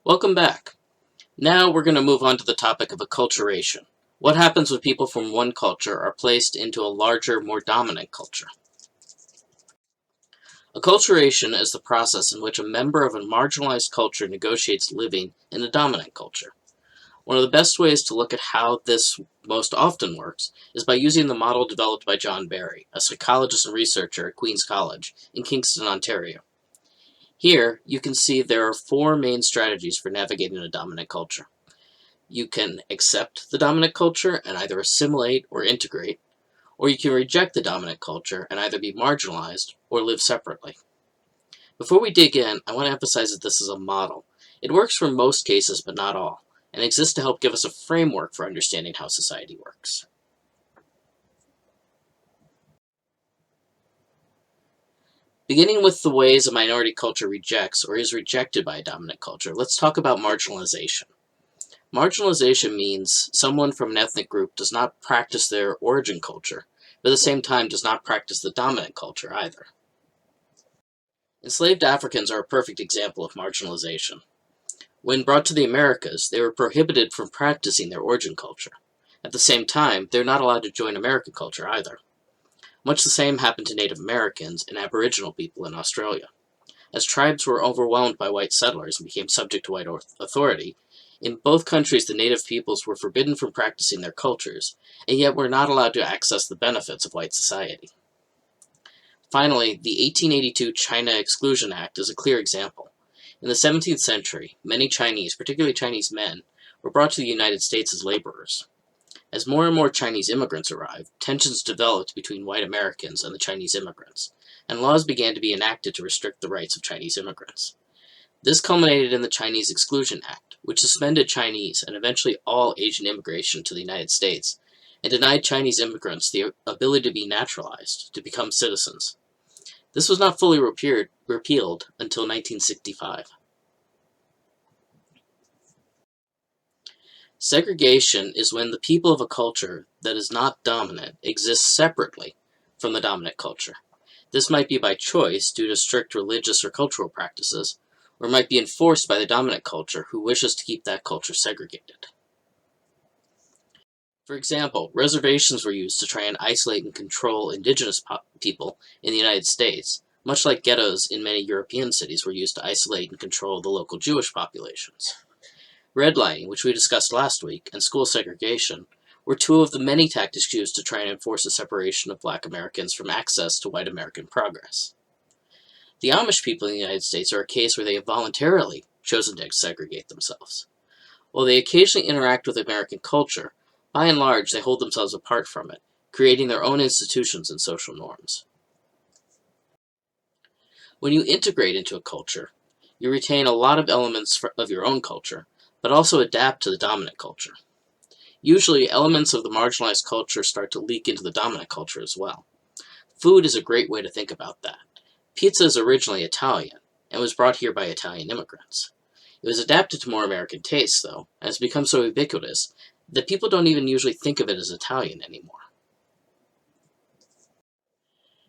Welcome back. Now we're going to move on to the topic of acculturation. What happens when people from one culture are placed into a larger, more dominant culture? Acculturation is the process in which a member of a marginalized culture negotiates living in a dominant culture. One of the best ways to look at how this most often works is by using the model developed by John Barry, a psychologist and researcher at Queen's College in Kingston, Ontario. Here, you can see there are four main strategies for navigating a dominant culture. You can accept the dominant culture and either assimilate or integrate, or you can reject the dominant culture and either be marginalized or live separately. Before we dig in, I want to emphasize that this is a model. It works for most cases, but not all, and exists to help give us a framework for understanding how society works. Beginning with the ways a minority culture rejects or is rejected by a dominant culture, let's talk about marginalization. Marginalization means someone from an ethnic group does not practice their origin culture, but at the same time does not practice the dominant culture either. Enslaved Africans are a perfect example of marginalization. When brought to the Americas, they were prohibited from practicing their origin culture. At the same time, they're not allowed to join American culture either. Much the same happened to Native Americans and Aboriginal people in Australia. As tribes were overwhelmed by white settlers and became subject to white authority, in both countries the native peoples were forbidden from practicing their cultures, and yet were not allowed to access the benefits of white society. Finally, the 1882 China Exclusion Act is a clear example. In the 17th century, many Chinese, particularly Chinese men, were brought to the United States as laborers. As more and more Chinese immigrants arrived, tensions developed between white Americans and the Chinese immigrants, and laws began to be enacted to restrict the rights of Chinese immigrants. This culminated in the Chinese Exclusion Act, which suspended Chinese and eventually all Asian immigration to the United States, and denied Chinese immigrants the ability to be naturalized, to become citizens. This was not fully repealed until 1965. Segregation is when the people of a culture that is not dominant exists separately from the dominant culture. This might be by choice due to strict religious or cultural practices, or might be enforced by the dominant culture who wishes to keep that culture segregated. For example, reservations were used to try and isolate and control indigenous people in the United States, much like ghettos in many European cities were used to isolate and control the local Jewish populations. Redlining, which we discussed last week, and school segregation were two of the many tactics used to try and enforce the separation of Black Americans from access to white American progress. The Amish people in the United States are a case where they have voluntarily chosen to segregate themselves. While they occasionally interact with American culture, by and large they hold themselves apart from it, creating their own institutions and social norms. When you integrate into a culture, you retain a lot of elements of your own culture, but also adapt to the dominant culture. Usually, elements of the marginalized culture start to leak into the dominant culture as well. Food is a great way to think about that. Pizza is originally Italian, and was brought here by Italian immigrants. It was adapted to more American tastes, though, and has become so ubiquitous that people don't even usually think of it as Italian anymore.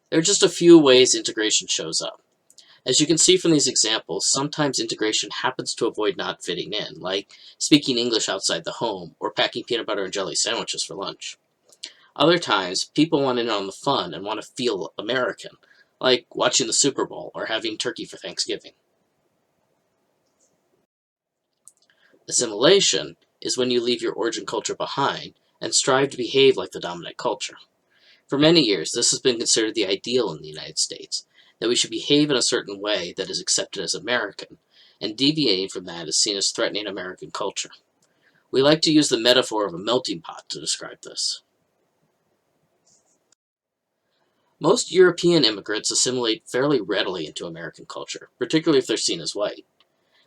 There are just a few ways integration shows up. As you can see from these examples, sometimes integration happens to avoid not fitting in, like speaking English outside the home or packing peanut butter and jelly sandwiches for lunch. Other times, people want in on the fun and want to feel American, like watching the Super Bowl or having turkey for Thanksgiving. Assimilation is when you leave your origin culture behind and strive to behave like the dominant culture. For many years, this has been considered the ideal in the United States, that we should behave in a certain way that is accepted as American, and deviating from that is seen as threatening American culture. We like to use the metaphor of a melting pot to describe this. Most European immigrants assimilate fairly readily into American culture, particularly if they're seen as white.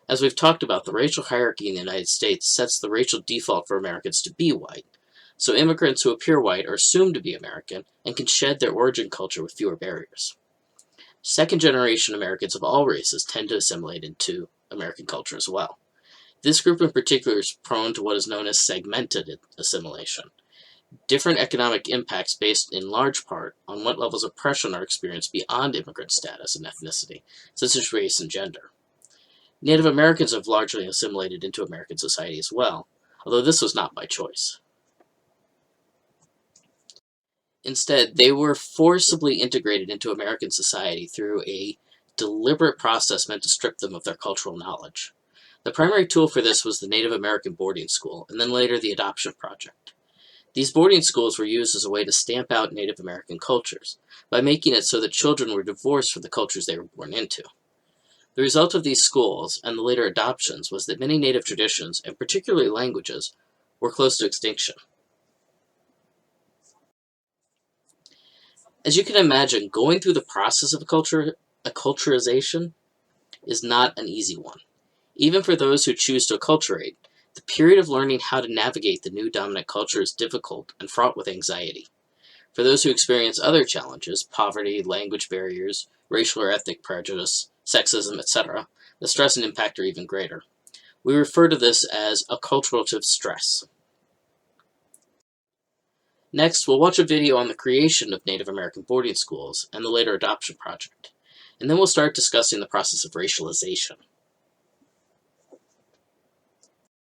As we've talked about, the racial hierarchy in the United States sets the racial default for Americans to be white, so immigrants who appear white are assumed to be American and can shed their origin culture with fewer barriers. Second-generation Americans of all races tend to assimilate into American culture as well. This group in particular is prone to what is known as segmented assimilation. Different economic impacts based in large part on what levels of oppression are experienced beyond immigrant status and ethnicity, such as race and gender. Native Americans have largely assimilated into American society as well, although this was not by choice. Instead, they were forcibly integrated into American society through a deliberate process meant to strip them of their cultural knowledge. The primary tool for this was the Native American boarding school, and then later the adoption project. These boarding schools were used as a way to stamp out Native American cultures, by making it so that children were divorced from the cultures they were born into. The result of these schools, and the later adoptions, was that many Native traditions, and particularly languages, were close to extinction. As you can imagine, going through the process of acculturation is not an easy one. Even for those who choose to acculturate, the period of learning how to navigate the new dominant culture is difficult and fraught with anxiety. For those who experience other challenges, poverty, language barriers, racial or ethnic prejudice, sexism, etc., the stress and impact are even greater. We refer to this as acculturative stress. Next, we'll watch a video on the creation of Native American boarding schools and the later adoption project, and then we'll start discussing the process of racialization.